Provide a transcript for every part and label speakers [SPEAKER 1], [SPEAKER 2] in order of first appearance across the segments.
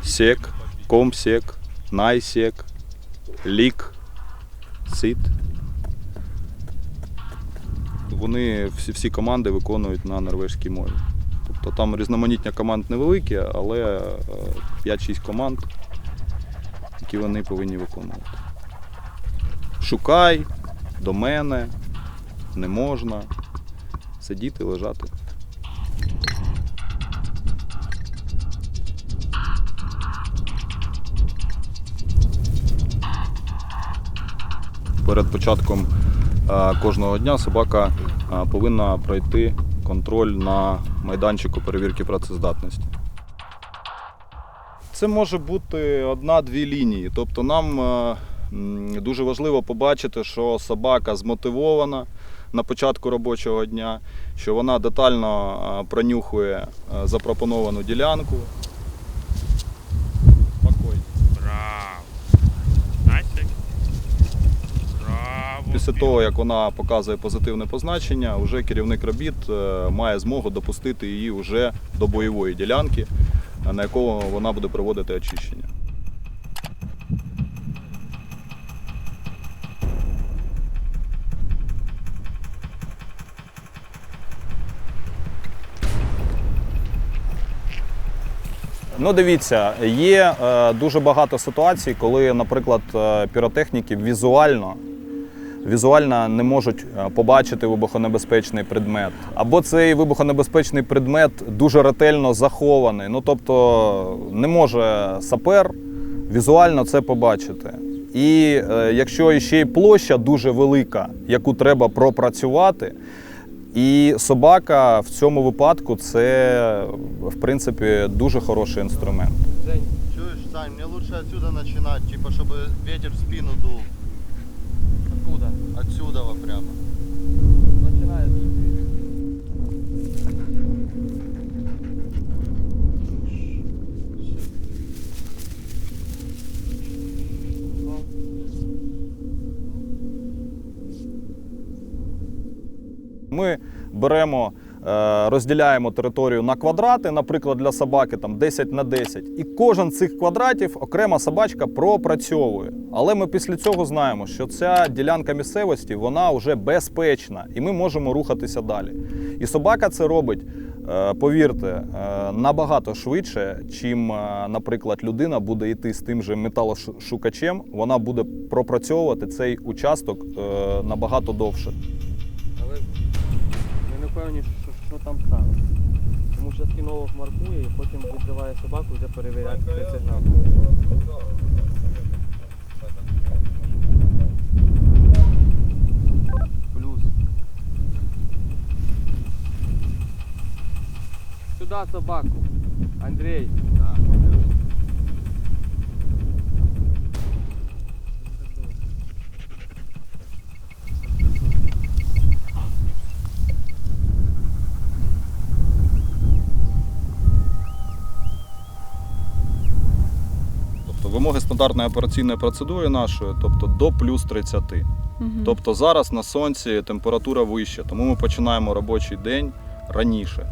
[SPEAKER 1] Сек, комсек, найсек, лік, сит. Вони всі команди виконують на норвезькій мові. Тобто там різноманіття команд невелике, але 5-6 команд, які вони повинні виконувати. Шукай, до мене, не можна, сидіти, лежати. Перед початком кожного дня собака повинна пройти контроль на майданчику перевірки працездатності. Це може бути 1-2 лінії. Тобто нам дуже важливо побачити, що собака змотивована на початку робочого дня, що вона детально пронюхує запропоновану ділянку. Після того, як вона показує позитивне позначення, вже керівник робіт має змогу допустити її вже до бойової ділянки, на якому вона буде проводити очищення. Ну, дивіться, є дуже багато ситуацій, коли, наприклад, піротехніки візуально не можуть побачити вибухонебезпечний предмет. Або цей вибухонебезпечний предмет дуже ретельно захований. Ну, тобто не може сапер візуально це побачити. І якщо ще й площа дуже велика, яку треба пропрацювати, і собака в цьому випадку це, в принципі, дуже хороший інструмент.
[SPEAKER 2] Чуєш, Сань, мені краще отсюда починати, типу, щоб ветер в спину дул.
[SPEAKER 3] Откуда?
[SPEAKER 2] Отсюда прямо.
[SPEAKER 3] Начинает.
[SPEAKER 1] Ми беремо, розділяємо територію на квадрати, наприклад, для собаки там 10 на 10. І кожен з цих квадратів окрема собачка пропрацьовує. Але ми після цього знаємо, що ця ділянка місцевості, вона вже безпечна, і ми можемо рухатися далі. І собака це робить, повірте, набагато швидше, чим, наприклад, людина буде йти з тим же металошукачем, вона буде пропрацьовувати цей участок набагато довше.
[SPEAKER 3] Але ми не впевнені, що там саме. Тому що кінолог маркує і потім відзиває собаку, де перевіряти цей сигнал. Плюс. Сюди собаку. Андрій.
[SPEAKER 1] Вимоги стандартної операційної процедури нашої, тобто до плюс 30. Тобто зараз на сонці температура вища, тому ми починаємо робочий день раніше.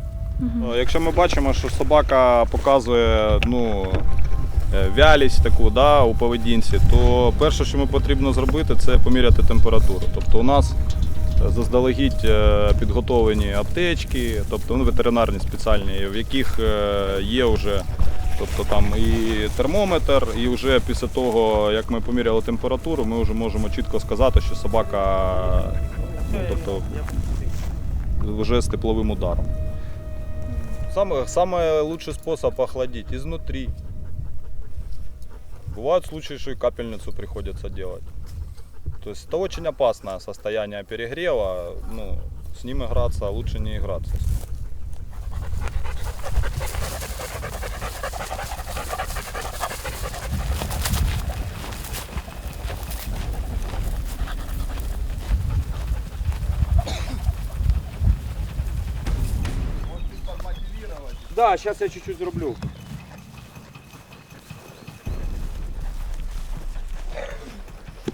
[SPEAKER 1] Якщо ми бачимо, що собака показує вялість таку, у поведінці, то перше, що ми потрібно зробити, це поміряти температуру. Тобто у нас заздалегідь підготовлені аптечки, тобто ветеринарні спеціальні, в яких є вже там і термометр, і вже після того, як ми поміряли температуру, ми вже можемо чітко сказати, що собака вже з тепловим ударом. Самый лучший способ охладить изнутри. Бывают случаи, что и капельницу приходится делать. То есть это очень опасное состояние перегрева, с ним играться лучше не играться.
[SPEAKER 3] Да, сейчас я чуть-чуть зроблю.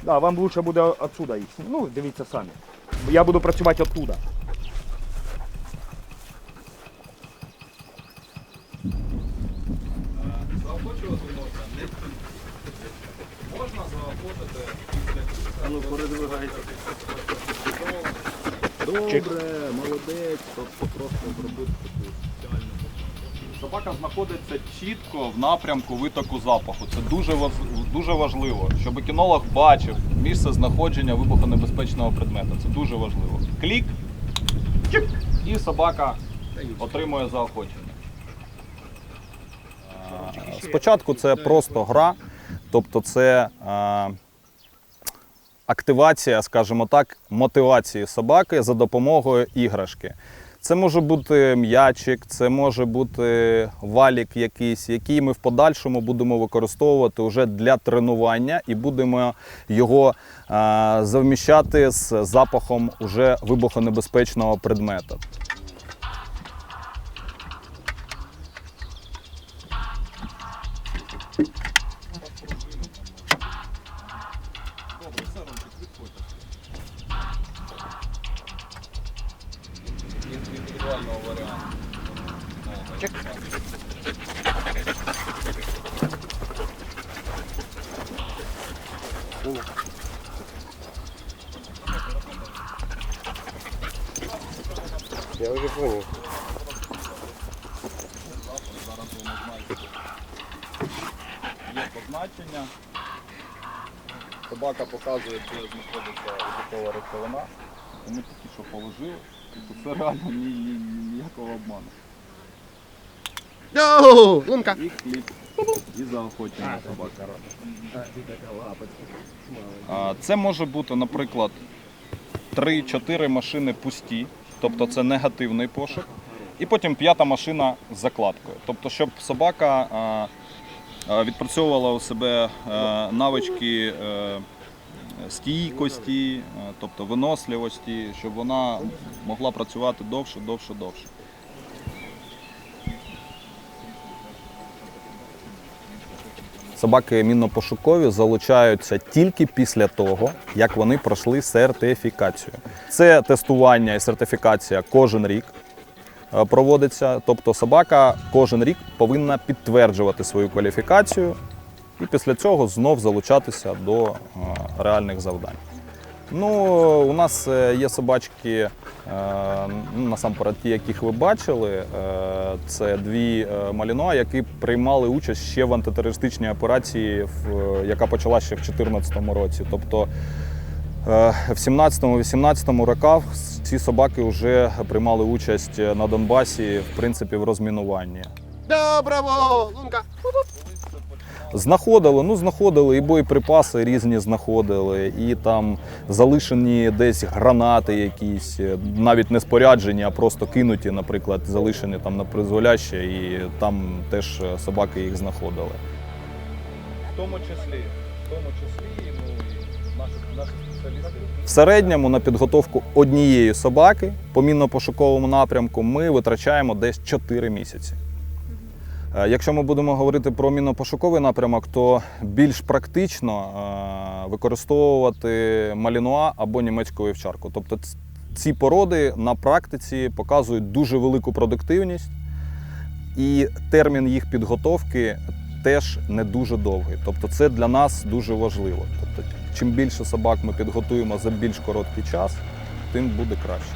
[SPEAKER 4] Да, вам лучше буде отсюда їх. Ну, дивіться самі. Я буду працювати оттуда. Хлопчик.
[SPEAKER 1] молодець, тобто просто зробити таку спеціальну. Собака знаходиться чітко в напрямку витоку запаху. Це дуже важливо, щоб кінолог бачив місце знаходження вибухонебезпечного предмета. Це дуже важливо. Клік, чик, і собака отримує заохочення. Спочатку це просто гра, тобто це активація, скажімо так, мотивації собаки за допомогою іграшки. Це може бути м'ячик, це може бути валік якийсь, який ми в подальшому будемо використовувати вже для тренування і будемо його совміщати з запахом уже вибухонебезпечного предмета. Індивідуального варіанту.
[SPEAKER 3] Я вже понял.
[SPEAKER 1] Зараз воно знаєте. Є позначення. Собака показує, де знаходиться вибухова речовина. Ми тільки що положили. Це реально ніякого обману.
[SPEAKER 3] Йоу, лунка.
[SPEAKER 1] І кліп, і заохочення собаки. Це може бути, наприклад, 3-4 машини пусті, тобто це негативний пошук. І потім 5-та машина з закладкою. Тобто, щоб собака відпрацьовувала у себе навички стійкості, тобто виносливості, щоб вона могла працювати довше. Собаки мінно-пошукові залучаються тільки після того, як вони пройшли сертифікацію. Це тестування і сертифікація кожен рік проводиться. Тобто собака кожен рік повинна підтверджувати свою кваліфікацію і після цього знов залучатися до реальних завдань. Ну, у нас є собачки, насамперед ті, яких ви бачили, це 2 малінуа, які приймали участь ще в антитерористичній операції, яка почалася ще в 2014 році. Тобто в 17-18 роках ці собаки вже приймали участь на Донбасі, в принципі, в розмінуванні.
[SPEAKER 3] Добраво, лунка.
[SPEAKER 1] Знаходили і боєприпаси різні знаходили, і там залишені десь гранати якісь, навіть не споряджені, а просто кинуті, наприклад, залишені там на призволяще, і там теж собаки їх знаходили. В тому числі і наші спеціалісти. В середньому на підготовку однієї собаки по мінно-пошуковому напрямку ми витрачаємо десь 4 місяці. Якщо ми будемо говорити про мінно-пошуковий напрямок, то більш практично використовувати малінуа або німецьку вівчарку. Тобто ці породи на практиці показують дуже велику продуктивність, і термін їх підготовки теж не дуже довгий. Тобто це для нас дуже важливо. Тобто, чим більше собак ми підготуємо за більш короткий час, тим буде краще.